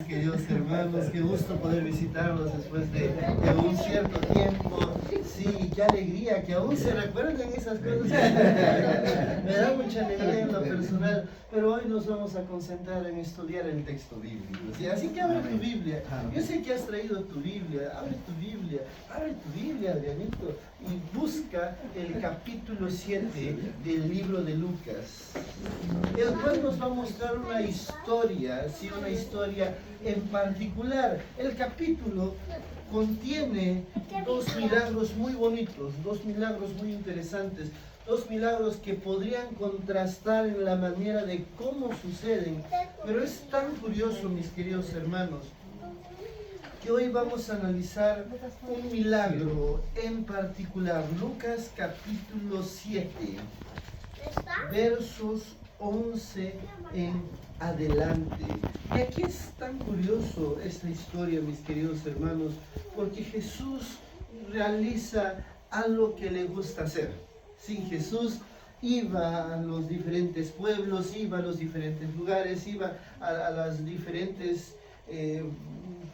Queridos hermanos, qué gusto poder visitarlos después de un cierto tiempo. Sí, qué alegría que aún se recuerden esas cosas. Me da mucha alegría en lo personal, pero hoy nos vamos a concentrar en estudiar el texto bíblico. ¿Sí? Así que abre tu Biblia. Yo sé que has traído tu Biblia. Abre tu Biblia, Adrianito, y busca el capítulo 7 del libro de Lucas, el cual nos va a mostrar una historia, sí, una historia en particular. El capítulo contiene dos milagros muy bonitos, dos milagros muy interesantes, dos milagros que podrían contrastar en la manera de cómo suceden, pero es tan curioso, mis queridos hermanos, que hoy vamos a analizar un milagro en particular. Lucas capítulo 7, versos 11 en adelante. Y aquí es tan curioso esta historia, mis queridos hermanos, porque Jesús realiza algo que le gusta hacer. Sí, Jesús iba a los diferentes pueblos, iba a los diferentes lugares, iba a las diferentes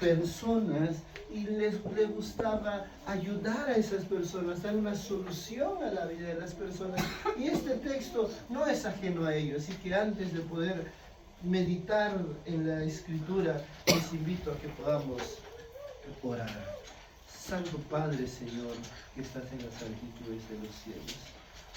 personas, y le gustaba ayudar a esas personas, dar una solución a la vida de las personas. Y este texto no es ajeno a ello, así que antes de poder meditar en la Escritura, les invito a que podamos orar. Santo Padre, Señor, que estás en las altitudes de los cielos,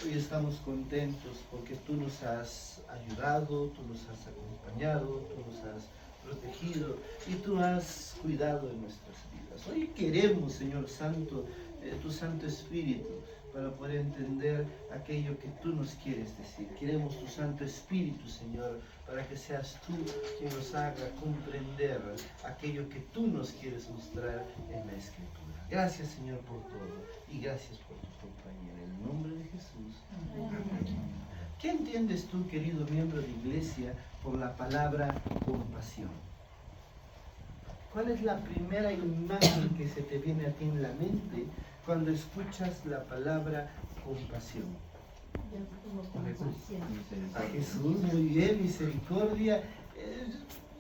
hoy estamos contentos porque tú nos has ayudado, tú nos has acompañado, tú nos has protegido y tú has cuidado de nuestras vidas. Hoy queremos, Señor Santo, tu Santo Espíritu para poder entender aquello que tú nos quieres decir. Queremos tu Santo Espíritu, Señor, para que seas tú quien nos haga comprender aquello que tú nos quieres mostrar en la Escritura. Gracias, Señor, por todo, y gracias por tu compañía. En el nombre de Jesús. Amén. ¿Qué entiendes tú, querido miembro de iglesia, por la palabra compasión? ¿Cuál es la primera imagen que se te viene a ti en la mente cuando escuchas la palabra compasión? A Jesús, muy bien, misericordia.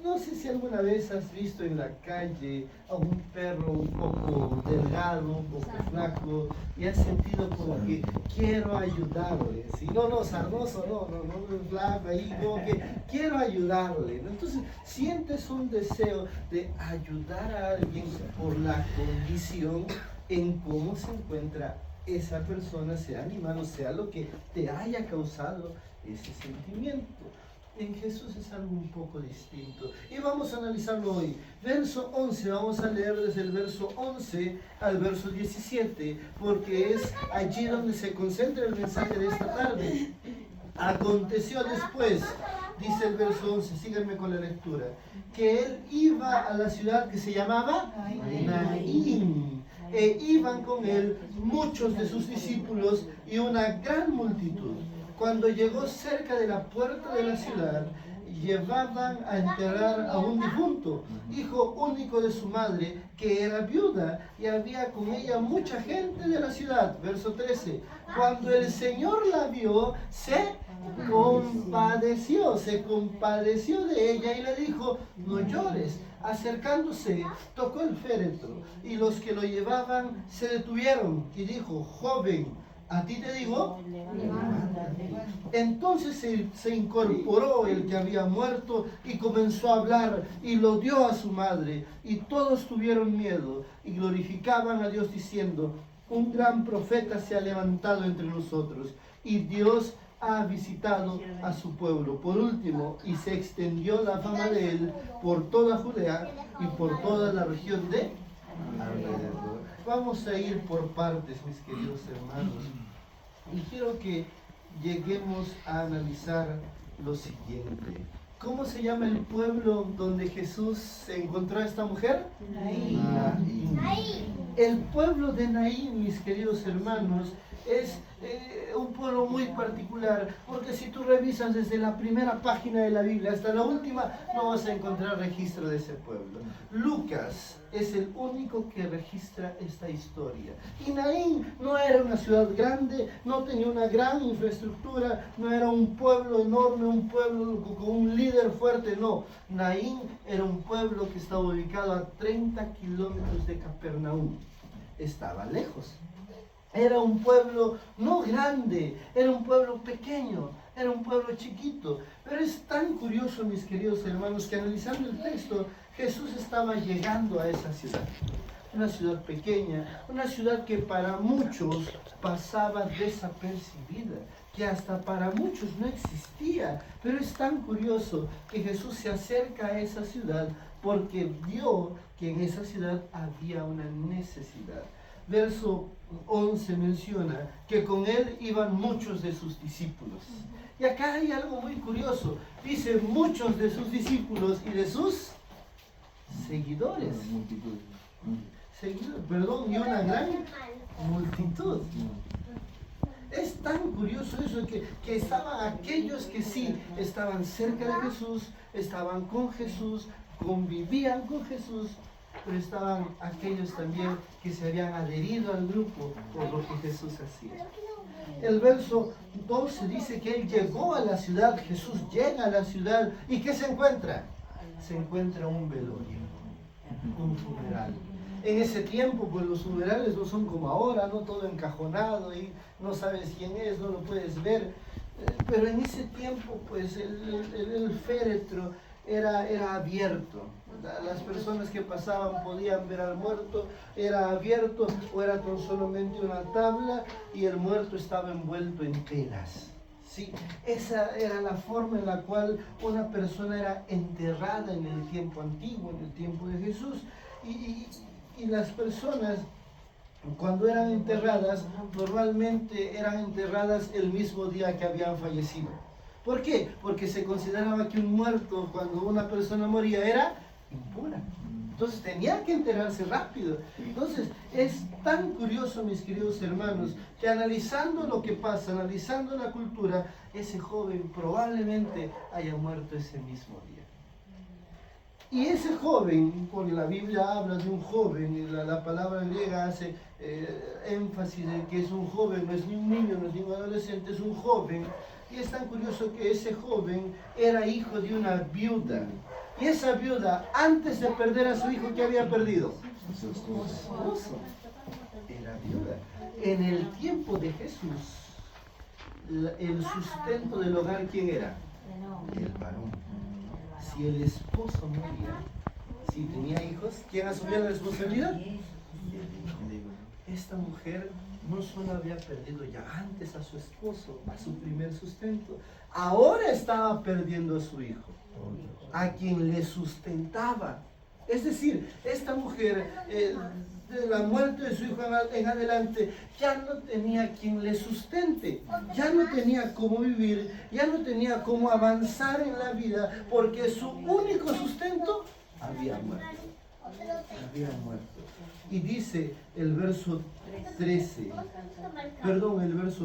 No sé si alguna vez has visto en la calle a un perro un poco delgado, un poco flaco, y has sentido como que quiero ayudarle, ¿sí? No, sarnoso, no, flaco, ahí como que quiero ayudarle, ¿no? Entonces sientes un deseo de ayudar a alguien por la condición en cómo se encuentra esa persona, sea animal o sea lo que te haya causado ese sentimiento. En Jesús es algo un poco distinto, y vamos a analizarlo hoy. Verso 11, vamos a leer desde el verso 11 al verso 17, porque es allí donde se concentra el mensaje de esta tarde. Aconteció después, dice el verso 11, síganme con la lectura, que él iba a la ciudad que se llamaba Naín, e iban con él muchos de sus discípulos y una gran multitud. Cuando llegó cerca de la puerta de la ciudad, llevaban a enterrar a un difunto, hijo único de su madre, que era viuda, y había con ella mucha gente de la ciudad. Verso 13. Cuando el Señor la vio, se compadeció de ella y le dijo: no llores. Acercándose, tocó el féretro, y los que lo llevaban se detuvieron, y dijo: joven, a ti te digo, levántate. Entonces se incorporó el que había muerto y comenzó a hablar, y lo dio a su madre, y todos tuvieron miedo y glorificaban a Dios diciendo: un gran profeta se ha levantado entre nosotros, y Dios ha visitado a su pueblo. Por último, y se extendió la fama de él por toda Judea y por toda la región de alrededor. Vamos a ir por partes, mis queridos hermanos, y quiero que lleguemos a analizar lo siguiente. ¿Cómo se llama el pueblo donde Jesús se encontró a esta mujer? Naín. El pueblo de Naín, mis queridos hermanos, es un pueblo muy particular, porque si tú revisas desde la primera página de la Biblia hasta la última, no vas a encontrar registro de ese pueblo. Lucas es el único que registra esta historia. Y Naín no era una ciudad grande, no tenía una gran infraestructura, no era un pueblo enorme, un pueblo con un líder fuerte, no. Naín era un pueblo que estaba ubicado a 30 kilómetros de Capernaum. Estaba lejos. Era un pueblo no grande, era un pueblo pequeño, era un pueblo chiquito. Pero es tan curioso, mis queridos hermanos, que analizando el texto, Jesús estaba llegando a esa ciudad. Una ciudad pequeña, una ciudad que para muchos pasaba desapercibida, que hasta para muchos no existía. Pero es tan curioso que Jesús se acerca a esa ciudad porque vio que en esa ciudad había una necesidad. Verso 11 menciona que con él iban muchos de sus discípulos. Y acá hay algo muy curioso. Dice muchos de sus discípulos y de sus seguidores. Y una gran multitud. Es tan curioso eso que estaban aquellos que sí estaban cerca de Jesús, estaban con Jesús, convivían con Jesús, pero estaban aquellos también que se habían adherido al grupo por lo que Jesús hacía. El verso 12 dice que él llegó a la ciudad, Jesús llega a la ciudad, ¿y qué se encuentra? Se encuentra un velorio, un funeral. En ese tiempo, pues los funerales no son como ahora, no todo encajonado y no sabes quién es, no lo puedes ver. Pero en ese tiempo, pues el féretro era abierto. Las personas que pasaban podían ver al muerto, era abierto o era tan solamente una tabla y el muerto estaba envuelto en telas. Sí, esa era la forma en la cual una persona era enterrada en el tiempo antiguo, en el tiempo de Jesús. Y las personas, cuando eran enterradas, normalmente eran enterradas el mismo día que habían fallecido. ¿Por qué? Porque se consideraba que un muerto, cuando una persona moría, era impura. Entonces tenía que enterrarse rápido. Entonces es tan curioso, mis queridos hermanos, que analizando lo que pasa, analizando la cultura, ese joven probablemente haya muerto ese mismo día. Y ese joven, porque la Biblia habla de un joven, y la palabra griega hace énfasis en que es un joven, no es ni un niño, no es ni un adolescente, es un joven. Y es tan curioso que ese joven era hijo de una viuda. Y esa viuda, antes de perder a su hijo, ¿qué había perdido? Su esposo. Era viuda. En el tiempo de Jesús, el sustento del hogar, ¿quién era? El varón. Si el esposo moría, si tenía hijos, ¿quién asumía la responsabilidad? Esta mujer no solo había perdido ya antes a su esposo, a su primer sustento, ahora estaba perdiendo a su hijo, a quien le sustentaba. Es decir, esta mujer, de la muerte de su hijo en adelante, ya no tenía quien le sustente, ya no tenía cómo vivir, ya no tenía cómo avanzar en la vida, porque su único sustento había muerto. Había muerto. Y dice el verso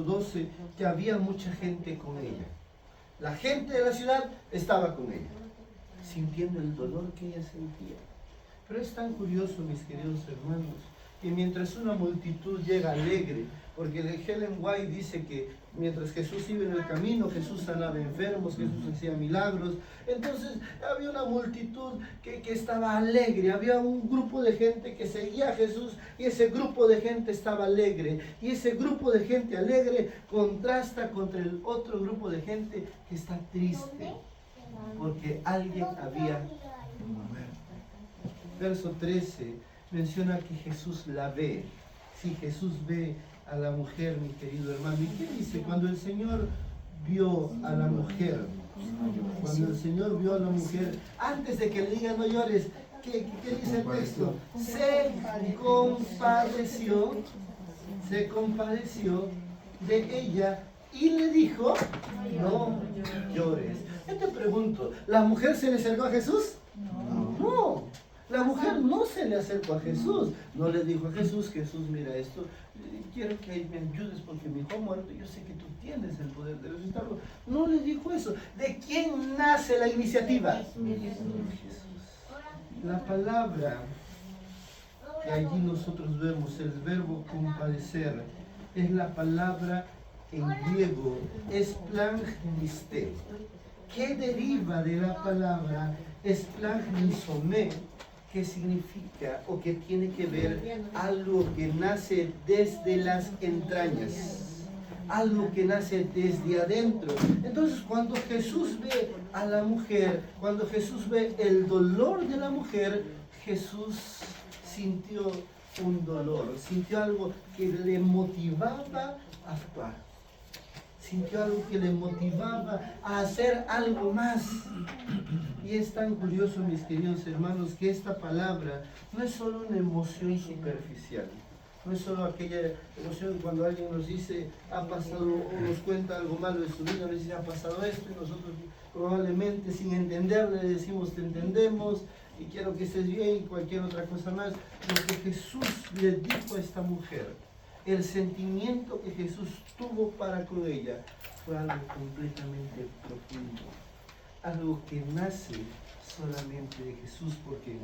12, que había mucha gente con ella. La gente de la ciudad estaba con ella, sintiendo el dolor que ella sentía. Pero es tan curioso, mis queridos hermanos, que mientras una multitud llega alegre, porque Ellen White dice que mientras Jesús iba en el camino, Jesús sanaba enfermos, Jesús hacía milagros. Entonces había una multitud que estaba alegre, había un grupo de gente que seguía a Jesús y ese grupo de gente estaba alegre. Y ese grupo de gente alegre contrasta contra el otro grupo de gente que está triste, porque alguien había muerto. Verso 13 menciona que Jesús la ve. Sí, Jesús ve a la mujer, mi querido hermano. ¿Y qué dice? Cuando el Señor vio a la mujer, antes de que le diga no llores, ¿qué dice el texto? Se compadeció de ella y le dijo, no llores. Yo te pregunto, ¿la mujer se le acercó a Jesús? No. La mujer no se le acercó a Jesús, no le dijo a Jesús, Jesús, mira esto, quiero que me ayudes porque mi hijo ha muerto, yo sé que tú tienes el poder de resucitarlo. No le dijo eso. ¿De quién nace la iniciativa? Jesús. La palabra que allí nosotros vemos, el verbo compadecer, es la palabra en griego, esplagnisté, que deriva de la palabra esplagnisomé, que significa o que tiene que ver algo que nace desde las entrañas, algo que nace desde adentro. Entonces, cuando Jesús ve a la mujer, cuando Jesús ve el dolor de la mujer, Jesús sintió un dolor, sintió algo que le motivaba a actuar, sintió algo que le motivaba a hacer algo más. Y es tan curioso, mis queridos hermanos, que esta palabra no es solo una emoción superficial, no es solo aquella emoción cuando alguien nos dice, ha pasado, o nos cuenta algo malo de su vida, nos dice, ha pasado esto, y nosotros probablemente sin entenderle le decimos, te entendemos, y quiero que estés bien, y cualquier otra cosa más. Lo que Jesús le dijo a esta mujer, el sentimiento que Jesús tuvo para con ella, fue algo completamente profundo, algo que nace solamente de Jesús, porque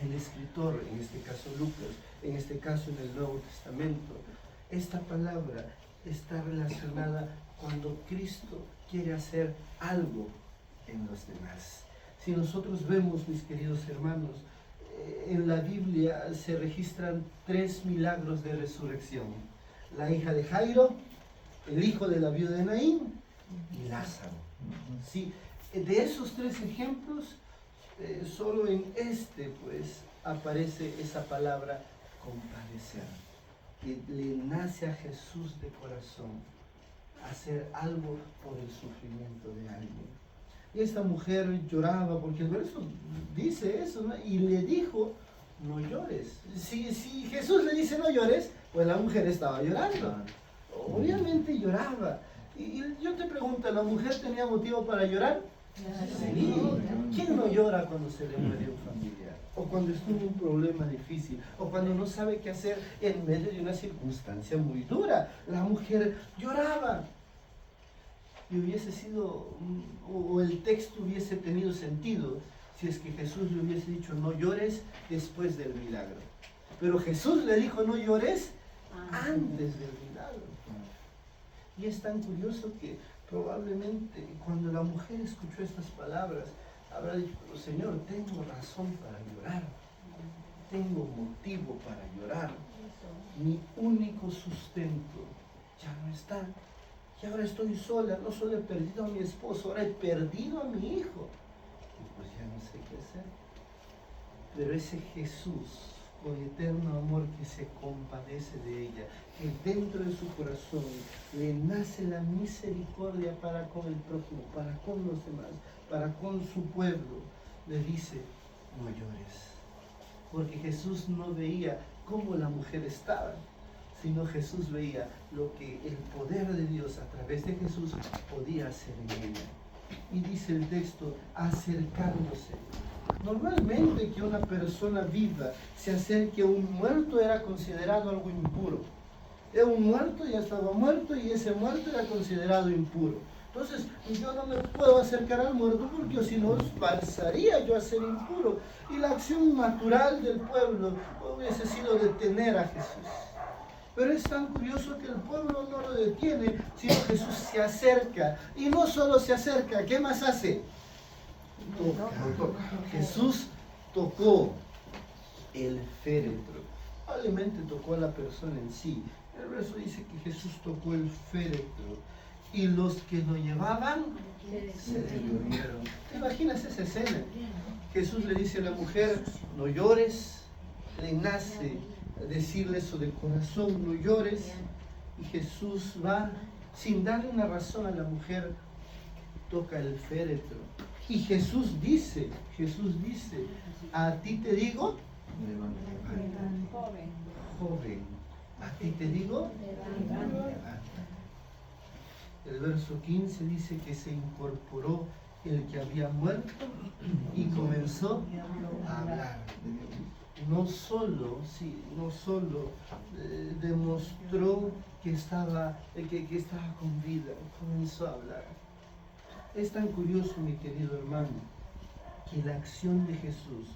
el escritor, en este caso Lucas, en este caso en el Nuevo Testamento, esta palabra está relacionada cuando Cristo quiere hacer algo en los demás. Si nosotros vemos, mis queridos hermanos, en la Biblia se registran 3 milagros de resurrección: la hija de Jairo, el hijo de la viuda de Naín y Lázaro. Sí, de esos 3 ejemplos, solo en este pues aparece esa palabra compadecer, que le nace a Jesús de corazón hacer algo por el sufrimiento de alguien. Y esta mujer lloraba, porque el verso dice eso, ¿no? Y le dijo, no llores. Si Jesús le dice no llores, pues la mujer estaba llorando. Obviamente lloraba. Y yo te pregunto, ¿la mujer tenía motivo para llorar? Sí. ¿Quién no llora cuando se le muere un familiar? O cuando está en un problema difícil, o cuando no sabe qué hacer en medio de una circunstancia muy dura. La mujer lloraba. Y hubiese sido, o el texto hubiese tenido sentido si es que Jesús le hubiese dicho no llores después del milagro. Pero Jesús le dijo no llores antes del milagro. Y es tan curioso que probablemente cuando la mujer escuchó estas palabras habrá dicho, pero Señor, tengo razón para llorar, tengo motivo para llorar, mi único sustento ya no está. Y ahora estoy sola, no solo he perdido a mi esposo, ahora he perdido a mi hijo. Y pues ya no sé qué hacer. Pero ese Jesús, con eterno amor, que se compadece de ella, que dentro de su corazón le nace la misericordia para con el prójimo, para con los demás, para con su pueblo, le dice, no llores. Porque Jesús no veía cómo la mujer estaba, sino Jesús veía lo que el poder de Dios a través de Jesús podía hacer en ella. Y dice el texto, acercándose. Normalmente que una persona viva se acerque a un muerto era considerado algo impuro. Era un muerto, ya estaba muerto, y ese muerto era considerado impuro. Entonces yo no me puedo acercar al muerto porque si no pasaría yo a ser impuro. Y la acción natural del pueblo hubiese sido detener a Jesús. Pero es tan curioso que el pueblo no lo detiene, sino Jesús se acerca. Y no solo se acerca, ¿qué más hace? Toca. Jesús tocó el féretro. Probablemente tocó a la persona en sí. El verso dice que Jesús tocó el féretro. Y los que lo llevaban se durmieron. ¿Te imaginas esa escena? Jesús le dice a la mujer, no llores. Le nace decirle eso de corazón, no llores. Y Jesús va, sin darle una razón a la mujer, toca el féretro. Y Jesús dice, a ti te digo, joven, a ti te digo, levántate. El verso 15 dice que se incorporó el que había muerto y comenzó a hablar. no solo demostró que estaba con vida, comenzó a hablar. Es tan curioso, mi querido hermano, que la acción de Jesús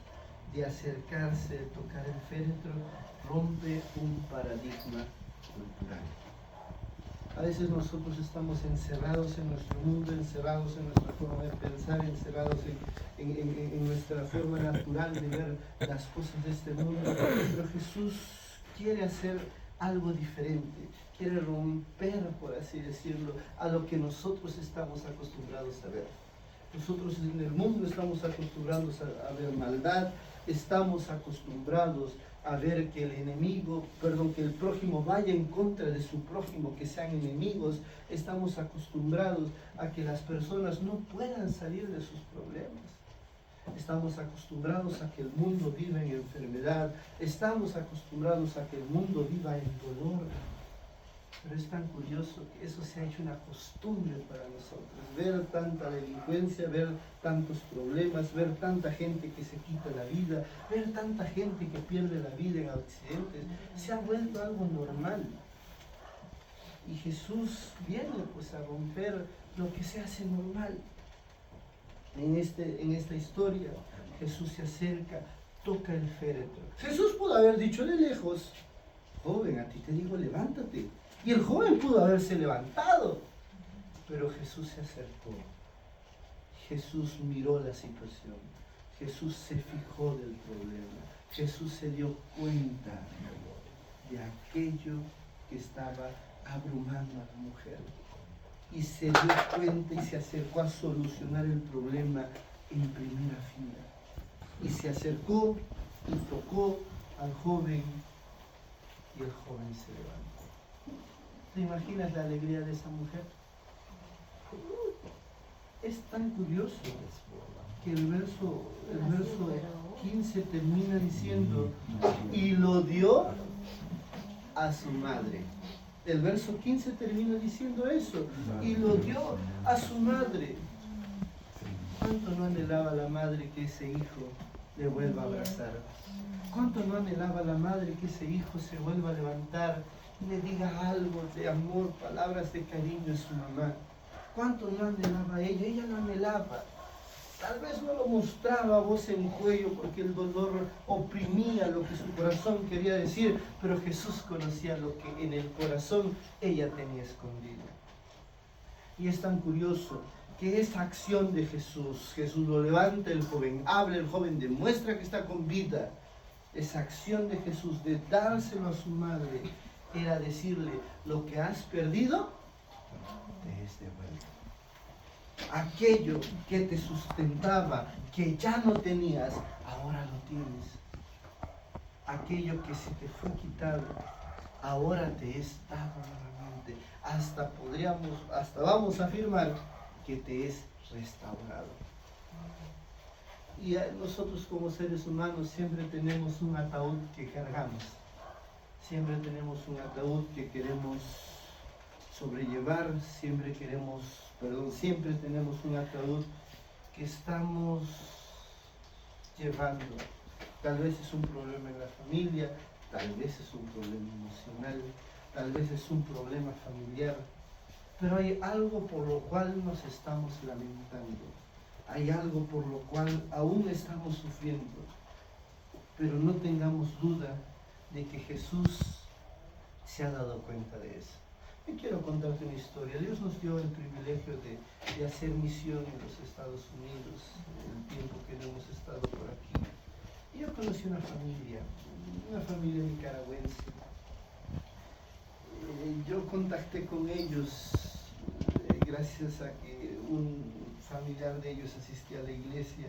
de acercarse, de tocar el féretro, rompe un paradigma cultural. A veces nosotros estamos encerrados en nuestro mundo, encerrados en nuestra forma de pensar, encerrados en nuestra forma natural de ver las cosas de este mundo, pero Jesús quiere hacer algo diferente, quiere romper, por así decirlo, a lo que nosotros estamos acostumbrados a ver. Nosotros en el mundo estamos acostumbrados a ver maldad, estamos acostumbrados a ver que que el prójimo vaya en contra de su prójimo, que sean enemigos. Estamos acostumbrados a que las personas no puedan salir de sus problemas. Estamos acostumbrados a que el mundo viva en enfermedad. Estamos acostumbrados a que el mundo viva en dolor. Pero es tan curioso que eso se ha hecho una costumbre para nosotros. Ver tanta delincuencia, ver tantos problemas, ver tanta gente que se quita la vida, ver tanta gente que pierde la vida en accidentes, se ha vuelto algo normal. Y Jesús viene pues a romper lo que se hace normal. En esta historia, Jesús se acerca, toca el féretro. Jesús pudo haber dicho de lejos: joven, a ti te digo, levántate. Y el joven pudo haberse levantado, pero Jesús se acercó. Jesús miró la situación. Jesús se fijó del problema. Jesús se dio cuenta de aquello que estaba abrumando a la mujer. Y se dio cuenta y se acercó a solucionar el problema en primera fila. Y se acercó y tocó al joven, y el joven se levantó. ¿Te imaginas la alegría de esa mujer? Es tan curioso que el verso 15 termina diciendo: y lo dio a su madre. El verso 15 termina diciendo eso: y lo dio a su madre. ¿Cuánto no anhelaba la madre que ese hijo le vuelva a abrazar? ¿Cuánto no anhelaba la madre que ese hijo se vuelva a levantar y le diga algo de amor, palabras de cariño a su mamá? ¿Cuánto no anhelaba ella? Ella lo anhelaba. Tal vez no lo mostraba a voz en cuello porque el dolor oprimía lo que su corazón quería decir, pero Jesús conocía lo que en el corazón ella tenía escondido. Y es tan curioso que esa acción de Jesús lo levanta, el joven habla, el joven demuestra que está con vida. Esa acción de Jesús de dárselo a su madre era decirle: lo que has perdido te es devuelto. Aquello que te sustentaba, que ya no tenías, ahora lo tienes. Aquello que se te fue quitado, ahora te es dado nuevamente. Hasta vamos a afirmar que te es restaurado. Y nosotros como seres humanos siempre tenemos un ataúd que cargamos. Siempre tenemos un ataúd que queremos sobrellevar, siempre tenemos un ataúd que estamos llevando. Tal vez es un problema en la familia, tal vez es un problema emocional, tal vez es un problema familiar, pero hay algo por lo cual nos estamos lamentando, hay algo por lo cual aún estamos sufriendo, pero no tengamos duda de que Jesús se ha dado cuenta de eso. Yo quiero contarte una historia. Dios nos dio el privilegio de hacer misión en los Estados Unidos, en el tiempo que no hemos estado por aquí. Y yo conocí una familia nicaragüense. Yo contacté con ellos gracias a que un familiar de ellos asistía a la iglesia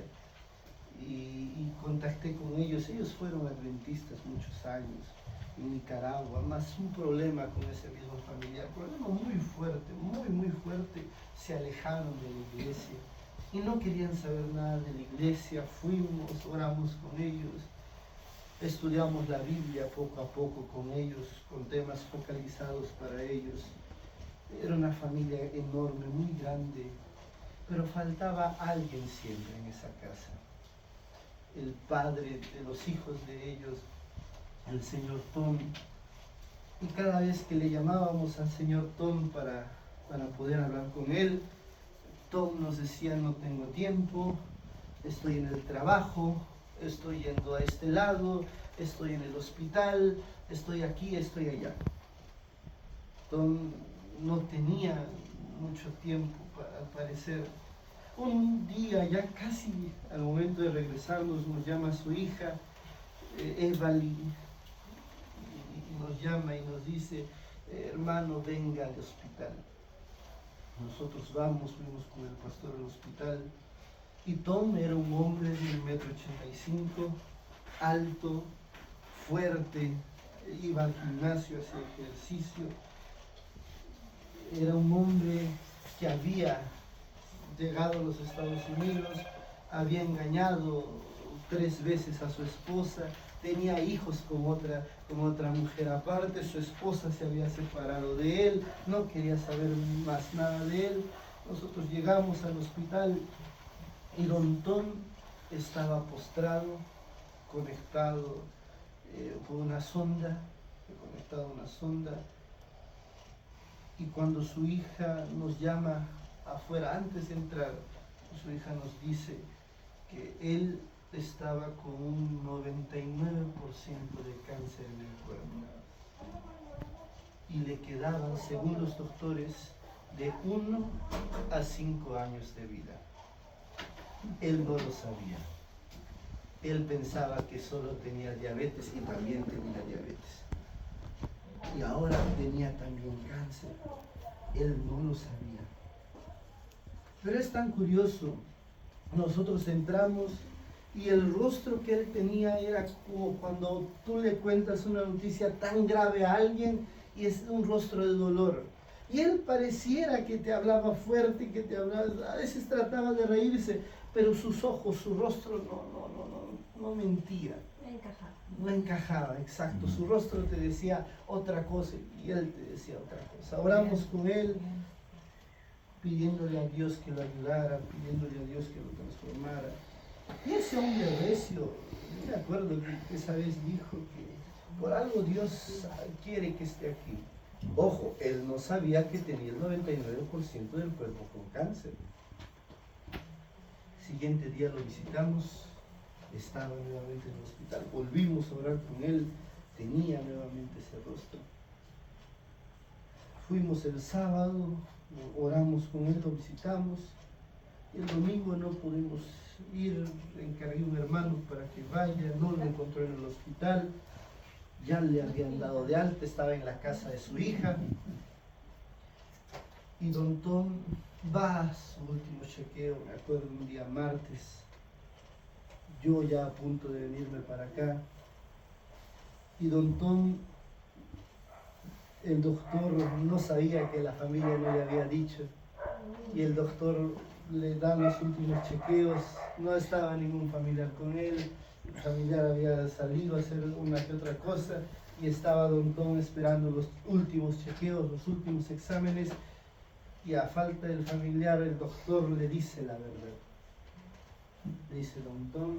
y contacté con ellos. Ellos fueron adventistas muchos años en Nicaragua, más un problema con ese mismo familiar, problema muy fuerte, se alejaron de la iglesia y no querían saber nada de la iglesia. Fuimos, oramos con ellos, estudiamos la Biblia poco a poco con ellos, con temas focalizados para ellos. Era una familia enorme, muy grande, pero faltaba alguien siempre en esa casa. el padre de los hijos de ellos, el señor Tom. Y cada vez que le llamábamos al señor Tom para poder hablar con él, Tom nos decía: no tengo tiempo, estoy en el trabajo, estoy yendo a este lado, estoy en el hospital, estoy aquí, estoy allá. Tom no tenía mucho tiempo para aparecer. Un día, ya casi al momento de regresarnos, nos llama su hija, Evalyn, y nos llama y nos dice: hermano, venga al hospital. Nosotros fuimos con el pastor al hospital, y Tom era un hombre de 1,85 m, alto, fuerte, iba al gimnasio, hacía ejercicio. Era un hombre que había llegado a los Estados Unidos, había engañado 3 veces a su esposa, tenía hijos con otra mujer aparte, su esposa se había separado de él, no quería saber más nada de él. Nosotros llegamos al hospital y don Tom estaba postrado, conectado con una sonda, y cuando su hija nos llama afuera, antes de entrar, su hija nos dice que él estaba con un 99% de cáncer en el cuerpo y le quedaban, según los doctores, de 1 a 5 años de vida. Él no lo sabía. Él pensaba que solo tenía diabetes, y también tenía diabetes. Y ahora tenía también cáncer. Él no lo sabía. Pero es tan curioso. Nosotros entramos y el rostro que él tenía era como cuando tú le cuentas una noticia tan grave a alguien y es un rostro de dolor. Y él pareciera que te hablaba fuerte, que te hablaba, a veces trataba de reírse, pero sus ojos, su rostro no mentía. No encajaba, exacto. Su rostro te decía otra cosa y él te decía otra cosa. Oramos con él, pidiéndole a Dios que lo ayudara, pidiéndole a Dios que lo transformara. Y ese hombre recio, yo me acuerdo que esa vez dijo que por algo Dios quiere que esté aquí. Ojo, él no sabía que tenía el 99% del cuerpo con cáncer. Siguiente día lo visitamos, estaba nuevamente en el hospital, volvimos a orar con él, tenía nuevamente ese rostro. Fuimos el sábado, oramos con él, lo visitamos, y el domingo no pudimos ir, encargué a un hermano para que vaya, no lo encontró en el hospital, ya le habían dado de alta, estaba en la casa de su hija, y don Tom va a su último chequeo, me acuerdo, un día martes, yo ya a punto de venirme para acá, y don Tom, el doctor no sabía que la familia no le había dicho, y el doctor le da los últimos chequeos, no estaba ningún familiar con él, el familiar había salido a hacer una que otra cosa, y estaba don Tom esperando los últimos chequeos, los últimos exámenes, y a falta del familiar el doctor le dice la verdad. Le dice: don Tom,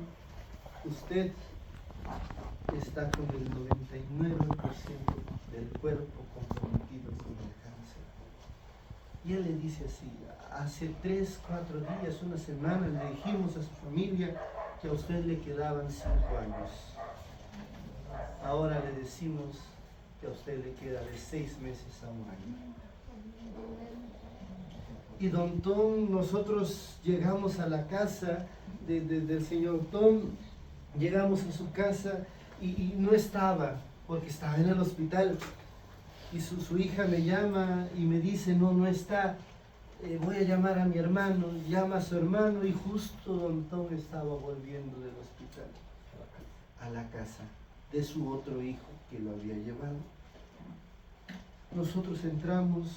usted está con el 99% del cuerpo comprometido con el cáncer. Y él le dice así: hace 3, 4 días, una semana, le dijimos a su familia que a usted le quedaban 5 años. Ahora le decimos que a usted le queda de 6 meses a 1 año. Y don Tom, nosotros llegamos a la casa del señor Tom, llegamos a su casa y no estaba, porque estaba en el hospital. Y su hija me llama y me dice: no está, voy a llamar a mi hermano. Llama a su hermano y justo don Tom estaba volviendo del hospital a la casa de su otro hijo que lo había llevado. Nosotros entramos,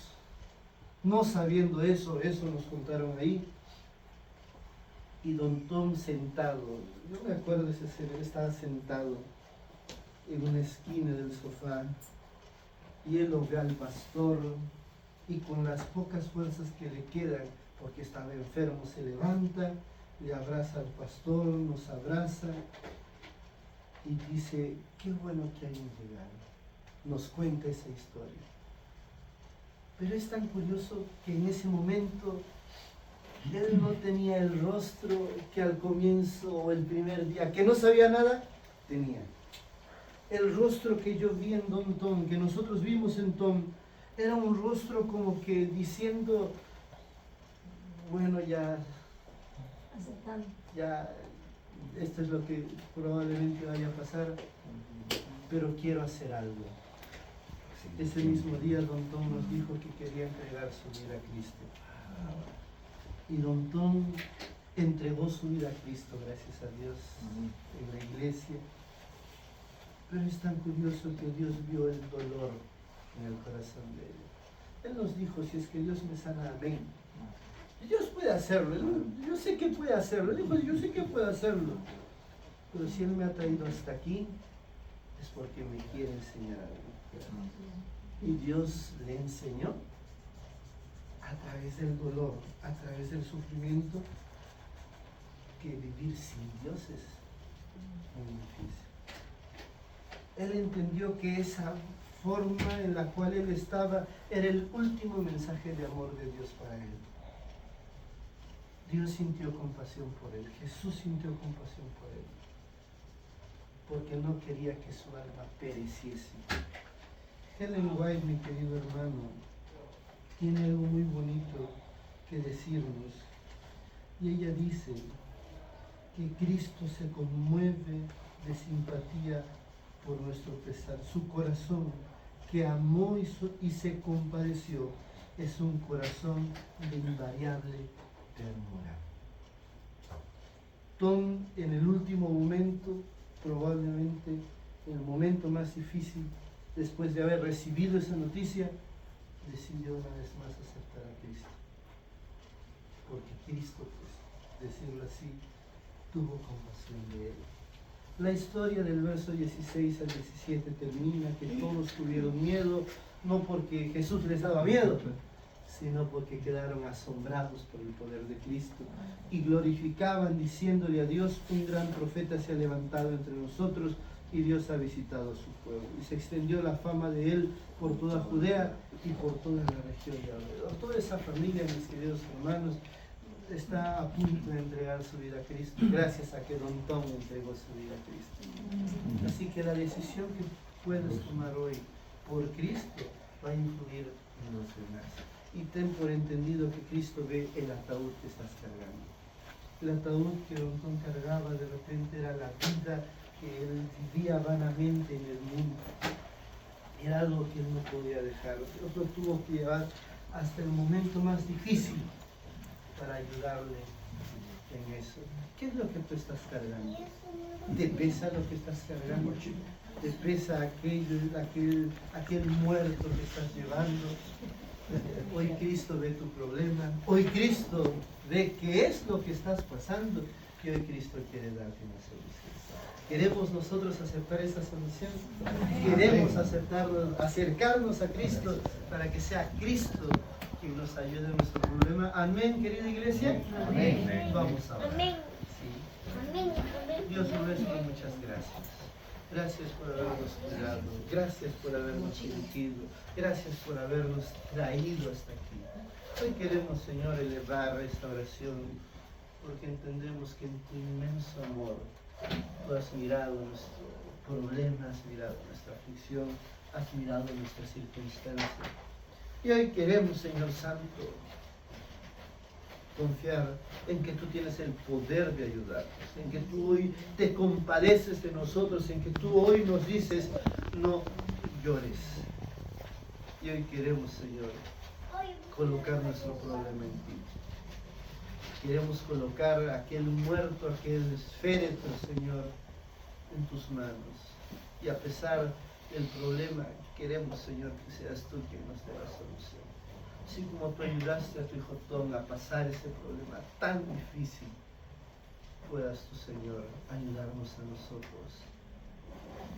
no sabiendo eso nos contaron ahí. Y don Tom sentado, yo me acuerdo de ese escena, él estaba sentado en una esquina del sofá, y él lo ve al pastor, y con las pocas fuerzas que le quedan, porque estaba enfermo, se levanta, le abraza al pastor, nos abraza y dice, qué bueno que hayan llegado. Nos cuenta esa historia. Pero es tan curioso que en ese momento él no tenía el rostro que al comienzo o el primer día, que no sabía nada, tenía. El rostro que yo vi en Don Tom, que nosotros vimos en Tom, era un rostro como que diciendo, bueno, ya, esto es lo que probablemente vaya a pasar, pero quiero hacer algo. Ese mismo día Don Tom nos dijo que quería entregar su vida a Cristo. Y Don Tom entregó su vida a Cristo, gracias a Dios, en la iglesia. Pero es tan curioso que Dios vio el dolor en el corazón de él. Él nos dijo, si es que Dios me sana, amén. Dios puede hacerlo, yo sé que puede hacerlo. Él dijo, yo sé que puede hacerlo. Pero si Él me ha traído hasta aquí, es porque me quiere enseñar algo. Y Dios le enseñó a través del dolor, a través del sufrimiento, que vivir sin Dios es muy difícil. Él entendió que esa forma en la cual él estaba era el último mensaje de amor de Dios para él. Dios sintió compasión por él, Jesús sintió compasión por él, porque no quería que su alma pereciese. Ellen White, mi querido hermano, tiene algo muy bonito que decirnos, y ella dice que Cristo se conmueve de simpatía por nuestro pesar. Su corazón, que amó y se compadeció, es un corazón de invariable ternura. Tom, en el último momento, probablemente el momento más difícil, después de haber recibido esa noticia, decidió una vez más aceptar a Cristo. Porque Cristo, pues, decirlo así, tuvo compasión de él. La historia del verso 16 al 17 termina que todos tuvieron miedo, no porque Jesús les daba miedo, sino porque quedaron asombrados por el poder de Cristo y glorificaban diciéndole a Dios, un gran profeta se ha levantado entre nosotros y Dios ha visitado a su pueblo. Y se extendió la fama de él por toda Judea y por toda la región de alrededor. Toda esa familia, mis queridos hermanos, está a punto de entregar su vida a Cristo, gracias a que Don Tom entregó su vida a Cristo. Así que la decisión que puedes tomar hoy por Cristo va a influir en los demás. Y ten por entendido que Cristo ve el ataúd que estás cargando. El ataúd que Don Tom cargaba de repente era la vida que él vivía vanamente en el mundo. Era algo que él no podía dejar. Dios lo tuvo que llevar hasta el momento más difícil para ayudarle en eso. ¿Qué es lo que tú estás cargando? ¿Te pesa lo que estás cargando? ¿Te pesa aquel muerto que estás llevando? Hoy Cristo ve tu problema, hoy Cristo ve qué es lo que estás pasando y hoy Cristo quiere darte una solución. ¿Queremos nosotros aceptar esa solución? ¿Queremos acercarnos a Cristo para que sea Cristo quien nos ayude en nuestro problema? Amén, querida iglesia. Amén. Vamos a orar. Amén. Sí. Dios nuestro, muchas gracias. Gracias por habernos cuidado, gracias por habernos dirigido, gracias por habernos traído hasta aquí. Hoy queremos, Señor, elevar esta oración porque entendemos que en tu inmenso amor tú has mirado nuestro problema, has mirado nuestra aflicción, has mirado nuestra circunstancia. Y hoy queremos, Señor Santo, confiar en que tú tienes el poder de ayudarnos, en que tú hoy te compadeces de nosotros, en que tú hoy nos dices, no llores. Y hoy queremos, Señor, colocar nuestro problema en ti. Queremos colocar aquel muerto, aquel féretro, Señor, en tus manos. Y a pesar del problema, queremos, Señor, que seas tú quien nos dé la solución. Así como tú ayudaste a tu hijo Tom a pasar ese problema tan difícil, puedas tú, Señor, ayudarnos a nosotros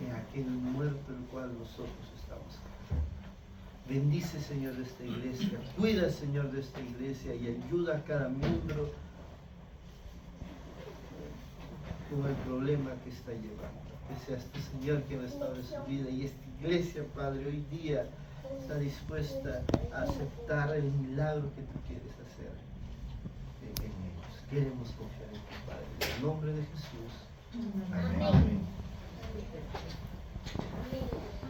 en aquel muerto el cual nosotros estamos. Bendice, Señor, de esta iglesia, cuida, Señor, de esta iglesia y ayuda a cada miembro con el problema que está llevando. Que sea este Señor quien ha estado en su vida y esta iglesia, Padre, hoy día está dispuesta a aceptar el milagro que tú quieres hacer en ellos. Queremos confiar en ti, Padre. En el nombre de Jesús. Amén. Amén.